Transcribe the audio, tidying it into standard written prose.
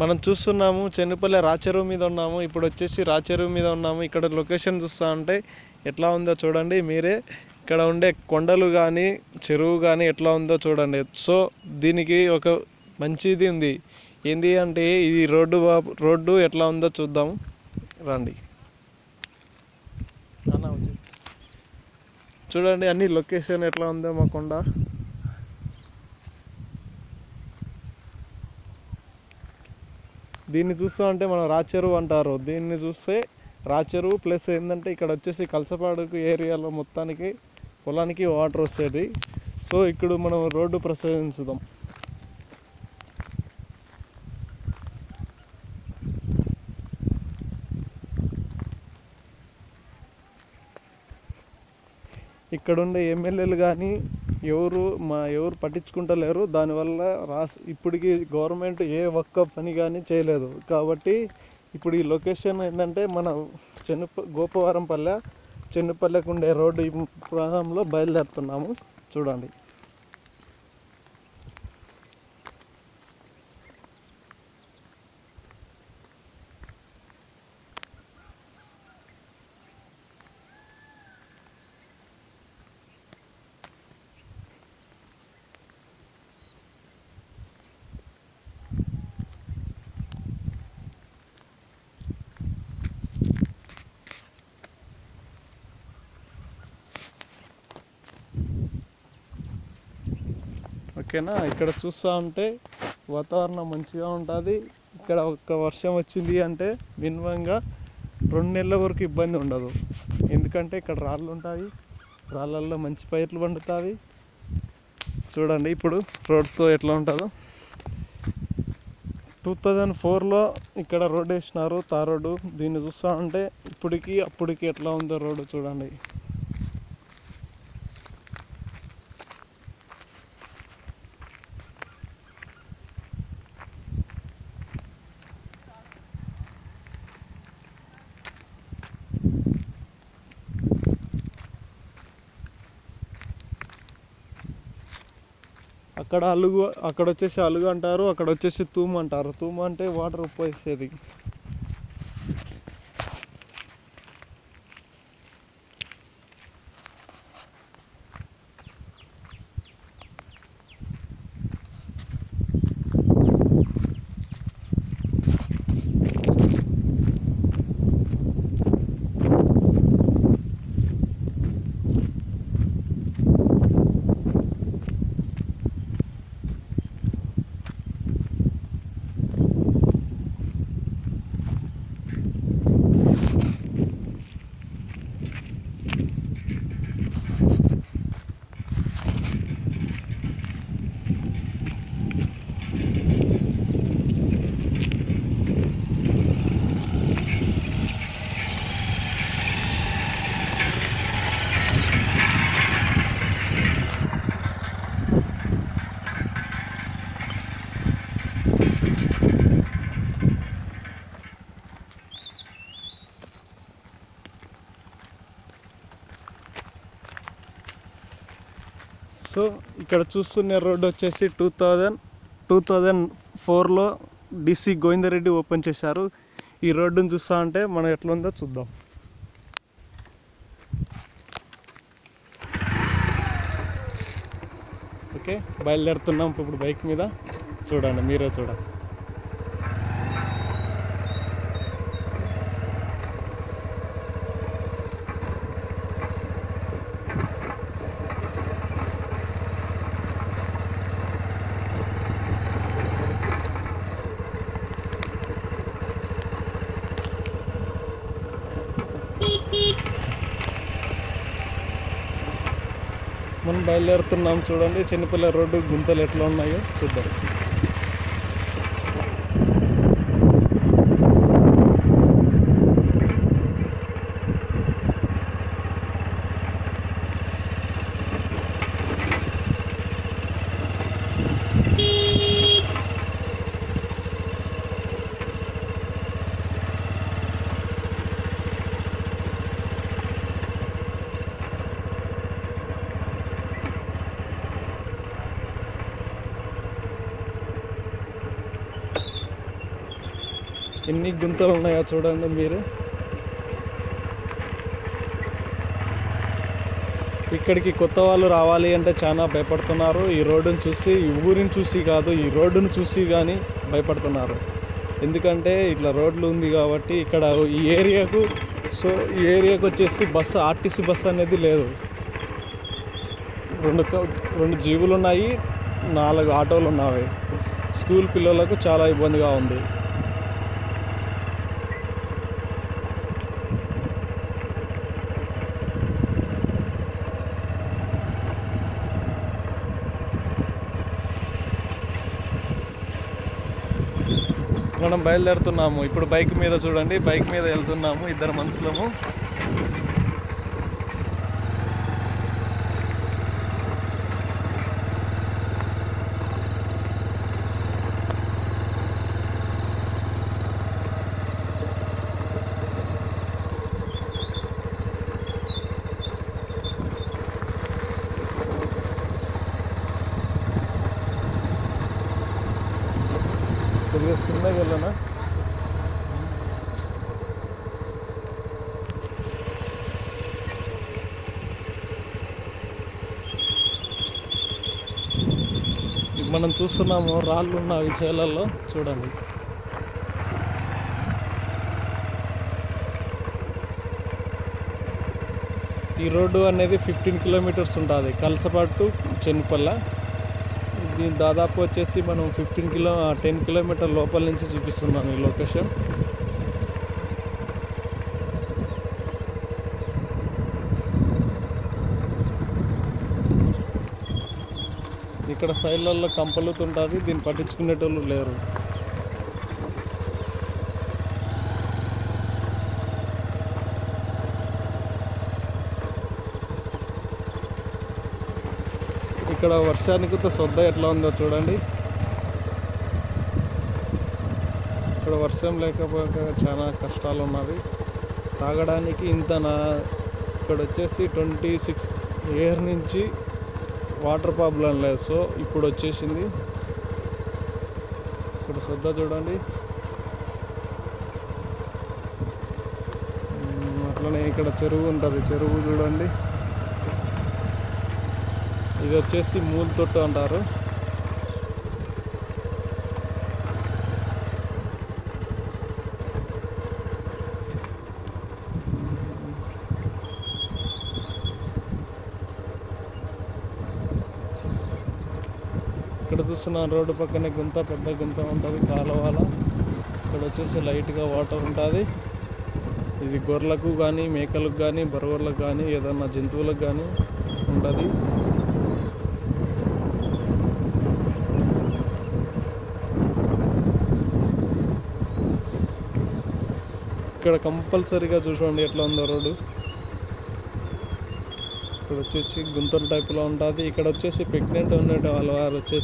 మనం చూస్తున్నాము చెన్నుపల్లె రాచెరువు మీద ఉన్నాము. ఇప్పుడు వచ్చేసి రాచెరువు మీద ఉన్నాము. ఇక్కడ లొకేషన్ చూస్తూ ఉంటే ఎట్లా ఉందో చూడండి మీరే. ఇక్కడ ఉండే కొండలు కానీ చెరువు కానీ ఎట్లా ఉందో చూడండి. సో దీనికి ఒక మంచిది ఉంది. ఏంది అంటే ఇది రోడ్డు ఎట్లా ఉందో చూద్దాము రండి. చూడండి అన్ని లొకేషన్ ఎట్లా ఉందో మా కొండ. దీన్ని చూస్తూ ఉంటే మనం రాచెరువు అంటారు. దీన్ని చూస్తే రాచెరువు ప్లస్ ఏంటంటే ఇక్కడ వచ్చేసి కలసపాడుకు ఏరియాలో మొత్తానికి పొలానికి వాటర్ వస్తుంది. సో ఇక్కడ మనం రోడ్డు ప్రసాదించుదాం. ఇక్కడ ఉండే ఎమ్మెల్యేలు కానీ ఎవరు పట్టించుకుంటలేరు. దానివల్ల ఇప్పటికి గవర్నమెంట్ ఏ ఒక్క పని కానీ చేయలేదు. కాబట్టి ఇప్పుడు ఈ లొకేషన్ ఏంటంటే మన గోపవరంపల్లె చెన్నుపల్లెకు ఉండే రోడ్డు ఈ ప్రాంతంలో బయలుదేరుతున్నాము చూడండి. ఓకేనా, ఇక్కడ చూస్తూ ఉంటే వాతావరణం మంచిగా ఉంటుంది. ఇక్కడ ఒక్క వర్షం వచ్చింది అంటే మినిమంగా 2 నెలల వరకు ఇబ్బంది ఉండదు. ఎందుకంటే ఇక్కడ రాళ్ళు ఉంటాయి, రాళ్ళల్లో మంచి పైర్లు పండుతాయి. చూడండి ఇప్పుడు రోడ్స్ ఎట్లా ఉంటుందో. 2004లో ఇక్కడ రోడ్ వేసినారు, తార్ రోడ్డు. దీన్ని చూస్తూ ఉంటే అప్పటికి ఎట్లా ఉందో రోడ్డు చూడండి. అక్కడ వచ్చేసి అలుగు అంటారు, అక్కడ వచ్చేసి తూము అంటారు. తూము అంటే వాటర్ ఉప్పేసేది. సో ఇక్కడ చూస్తున్న రోడ్డు వచ్చేసి 2004లో DC గోవిందరెడ్డి ఓపెన్ చేశారు. ఈ రోడ్డును చూస్తూ ఉంటే మనం ఎట్లా ఉందో చూద్దాం. ఓకే, బయలుదేరుతున్నాం ఇప్పుడు బైక్ మీద. చూడండి, మీరే చూడండి. మనం బయలుదేరుతున్నాం చూడండి. చెన్నుపల్లె రోడ్డు గుంతలు ఎట్లా ఉన్నాయో చూద్దాం. ఎన్ని గుంతలు ఉన్నాయో చూడండి మీరు. ఇక్కడికి కొత్త వాళ్ళు రావాలి అంటే చాలా భయపడుతున్నారు. ఈ రోడ్డును చూసి, ఈ ఊరిని చూసి కాదు, ఈ రోడ్డును చూసి కానీ భయపడుతున్నారు. ఎందుకంటే ఇట్లా రోడ్లు ఉంది కాబట్టి ఇక్కడ ఈ ఏరియాకు. సో ఈ ఏరియాకు వచ్చేసి బస్సు, ఆర్టీసీ బస్సు అనేది లేదు. రెండు జీబులు ఉన్నాయి, 4 ఆటోలు ఉన్నాయి. స్కూల్ పిల్లలకు చాలా ఇబ్బందిగా ఉంది. మనం బయలుదేరుతున్నాము ఇప్పుడు. బైక్ మీద చూడండి, బైక్ మీద వెళ్తున్నాము, 2 మనుషులము. కొద్దిగా చిన్నగా వెళ్ళనా. మనం చూస్తున్నాము రాళ్ళు ఉన్నవి చేలల్లో చూడండి. ఈ రోడ్డు అనేది 15 కిలోమీటర్స్ ఉంటుంది, కలసపాటు చెన్నుపల్ల. దీని దాదాపు వచ్చేసి మనం 10 కిలోమీటర్ లోపల నుంచి చూపిస్తున్నాను ఈ లొకేషన్. ఇక్కడ సైడ్లలో కంపలుతుంటుంది, దీన్ని పట్టించుకునేటోళ్ళు లేరు. ఇక్కడ వర్షానికి సొద్ద ఎట్లా ఉందో చూడండి. ఇక్కడ వర్షం లేకపోతే చాలా కష్టాలు ఉన్నవి. తాగడానికి ఇక్కడ వచ్చేసి 26 ఇయర్ నుంచి వాటర్ ప్రాబ్లం లేదు. సో ఇప్పుడు వచ్చేసింది. ఇక్కడ సొద్ద చూడండి. అట్లనే ఇక్కడ చెరువు ఉంటుంది, చెరువు చూడండి. ఇది వచ్చేసి మూల తొట్టు అంటారు. ఇక్కడ చూస్తున్న రోడ్డు పక్కనే గుంత, పెద్ద గుంత ఉంటుంది, కాలువల. ఇక్కడ వచ్చేసి లైట్గా వాటర్ ఉంటుంది. ఇది గొర్రెలకు కానీ, మేకలకు కానీ, బరువులకు కానీ, ఏదన్నా జంతువులకు కానీ ఉంటుంది. ఇక్కడ కంపల్సరీగా చూసుకోండి ఎట్లా ఉందో రోడ్డు. ఇక్కడ వచ్చేసి గుంతల టైపులో ఉంటుంది. ఇక్కడ వచ్చేసి ప్రెగ్నెంట్ ఉండే వాళ్ళ వారు వచ్చేసి